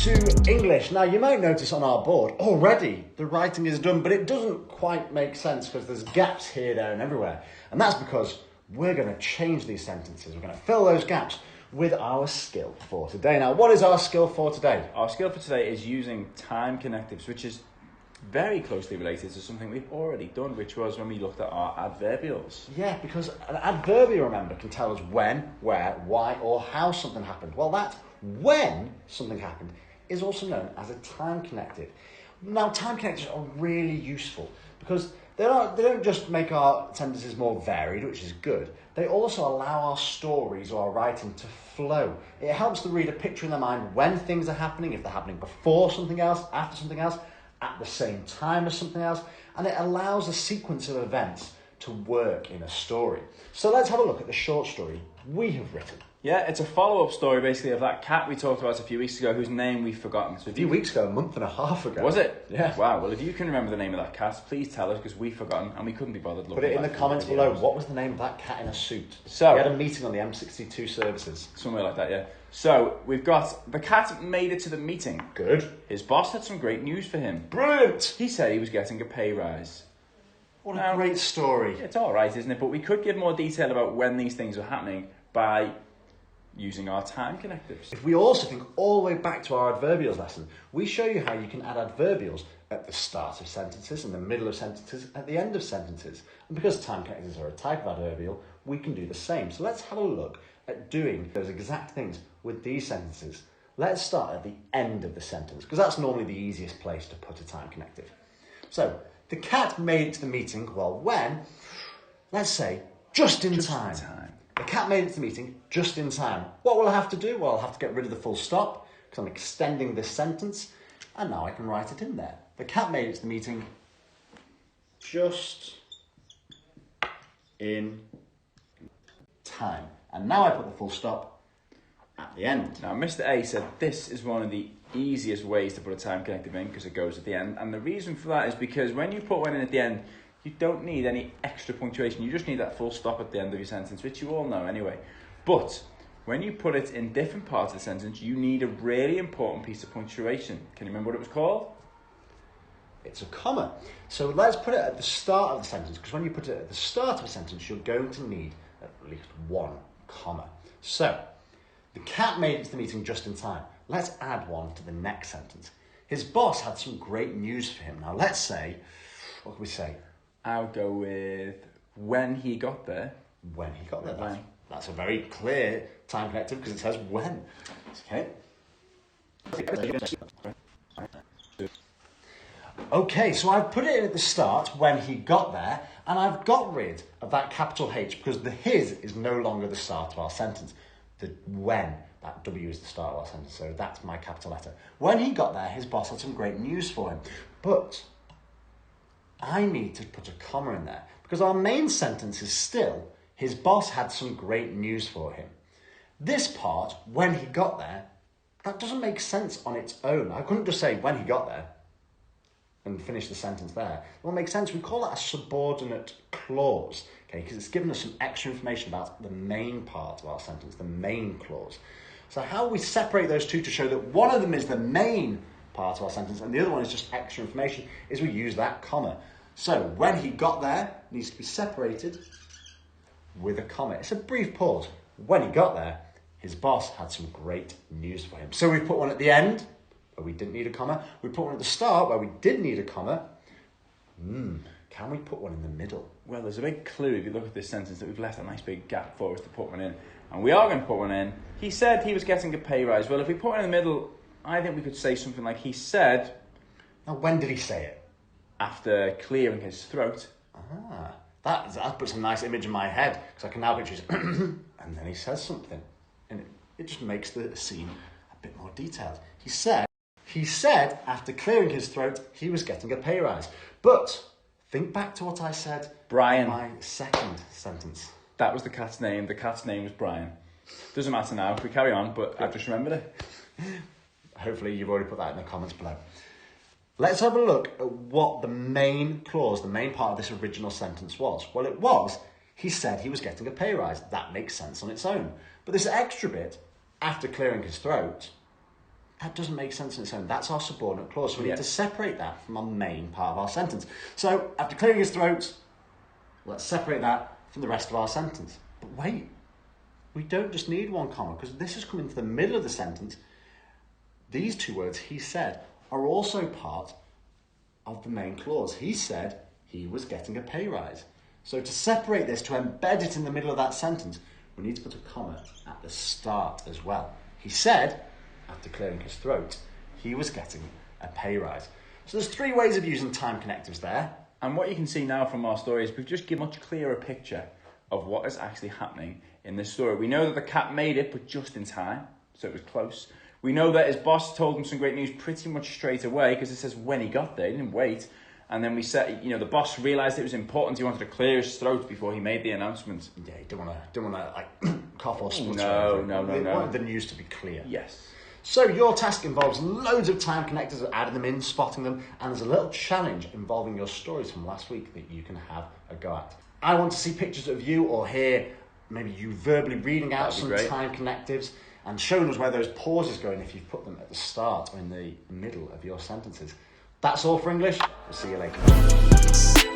to English. Now, you might notice on our board already the writing is done, but it doesn't quite make sense because there's gaps here, there, and everywhere. And that's because we're going to change these sentences. We're going to fill those gaps with our skill for today. Now, what is our skill for today? Our skill for today is using time connectives, which is very closely related to something we've already done, which was when we looked at our adverbials. Yeah, because an adverbial, remember, can tell us when, where, why, or how something happened. Well, that when something happened is also known as a time connective. Now, time connectives are really useful because they don't just make our sentences more varied, which is good. They also allow our stories or our writing to flow. It helps the reader picture in their mind when things are happening, if they're happening before something else, after something else, at the same time as something else, and it allows a sequence of events to work in a story. So let's have a look at the short story we have written. Yeah, it's a follow-up story basically of that cat we talked about a few weeks ago, whose name we've forgotten. So a few weeks ago, a month and a half ago. Was it? Yeah. Wow, well, if you can remember the name of that cat, please tell us, because we've forgotten and we couldn't be bothered looking. Put it in the comments below. What was the name of that cat in a suit? So we had a meeting on the M62 services. Somewhere like that, yeah. So we've got the cat made it to the meeting. Good. His boss had some great news for him. Brilliant. He said he was getting a pay rise. What a great story. It's all right, isn't it? But we could give more detail about when these things were happening by using our time connectives. If we also think all the way back to our adverbials lesson, we show you how you can add adverbials at the start of sentences, in the middle of sentences, at the end of sentences. And because time connectives are a type of adverbial, we can do the same. So let's have a look at doing those exact things with these sentences. Let's start at the end of the sentence, because that's normally the easiest place to put a time connective. So, the cat made it to the meeting, well, when? Let's say, just in time. The cat made it to the meeting just in time. What will I have to do? Well, I'll have to get rid of the full stop because I'm extending this sentence, and now I can write it in there. The cat made it to the meeting just in time. And now I put the full stop at the end. Now, Mr. A said this is one of the easiest ways to put a time connective in because it goes at the end. And the reason for that is because when you put one in at the end, you don't need any extra punctuation. You just need that full stop at the end of your sentence, which you all know anyway. But when you put it in different parts of the sentence, you need a really important piece of punctuation. Can you remember what it was called? It's a comma. So let's put it at the start of the sentence, because when you put it at the start of a sentence, you're going to need at least one comma. So, the cat made it to the meeting just in time. Let's add one to the next sentence. His boss had some great news for him. Now let's say, what can we say? I'll go with when he got there. When he got there. When. That's a very clear time connective because it says when. Okay. Okay, so I've put it in at the start when he got there, and I've got rid of that capital H because the his is no longer the start of our sentence. The when, that W is the start of our sentence, so that's my capital letter. When he got there, his boss had some great news for him. But I need to put a comma in there because our main sentence is still, his boss had some great news for him. This part, when he got there, that doesn't make sense on its own. I couldn't just say when he got there and finish the sentence there. It won't make sense. We call that a subordinate clause, okay, because it's given us some extra information about the main part of our sentence, the main clause. So how we separate those two to show that one of them is the main part of our sentence and the other one is just extra information is we use that comma. So when he got there needs to be separated with a comma. It's a brief pause. When he got there, his boss had some great news for him. So we put one at the end where we didn't need a comma. We put one at the start where we did need a comma. Can we put one in the middle? Well, there's a big clue if you look at this sentence that we've left a nice big gap for us to put one in. And we are going to put one in. He said he was getting a pay rise. Well, if we put one in the middle, I think we could say something like he said... Now, when did he say it? After clearing his throat. That puts a nice image in my head because I can now picture and then he says something. And it just makes the scene a bit more detailed. He said after clearing his throat, he was getting a pay rise. But think back to what I said Brian. in my second sentence. That was the cat's name. The cat's name was Brian. Doesn't matter now. We carry on, but I've just remembered it. Hopefully you've already put that in the comments below. Let's have a look at what the main clause, the main part of this original sentence was. Well, it was, he said he was getting a pay rise. That makes sense on its own. But this extra bit, after clearing his throat, that doesn't make sense on its own. That's our subordinate clause. So we Yeah. need to separate that from our main part of our sentence. So after clearing his throat, let's separate that from the rest of our sentence. But wait, we don't just need one comma, because this is coming to the middle of the sentence. These two words, he said, are also part of the main clause. He said he was getting a pay rise. So to separate this, to embed it in the middle of that sentence, we need to put a comma at the start as well. He said, after clearing his throat, he was getting a pay rise. So there's 3 ways of using time connectives there. And what you can see now from our story is we've just given a much clearer picture of what is actually happening in this story. We know that the cat made it, but just in time, so it was close. We know that his boss told him some great news pretty much straight away, because it says when he got there, he didn't wait. And then we said, the boss realised it was important. He wanted to clear his throat before he made the announcement. Yeah, you don't want to like cough or splutter. No. They wanted the news to be clear. Yes. So your task involves loads of time connectors, adding them in, spotting them, and there's a little challenge involving your stories from last week that you can have a go at. I want to see pictures of you, or hear maybe you verbally reading out some time connectives and showing us where those pauses go in if you've put them at the start or in the middle of your sentences. That's all for English. We'll see you later.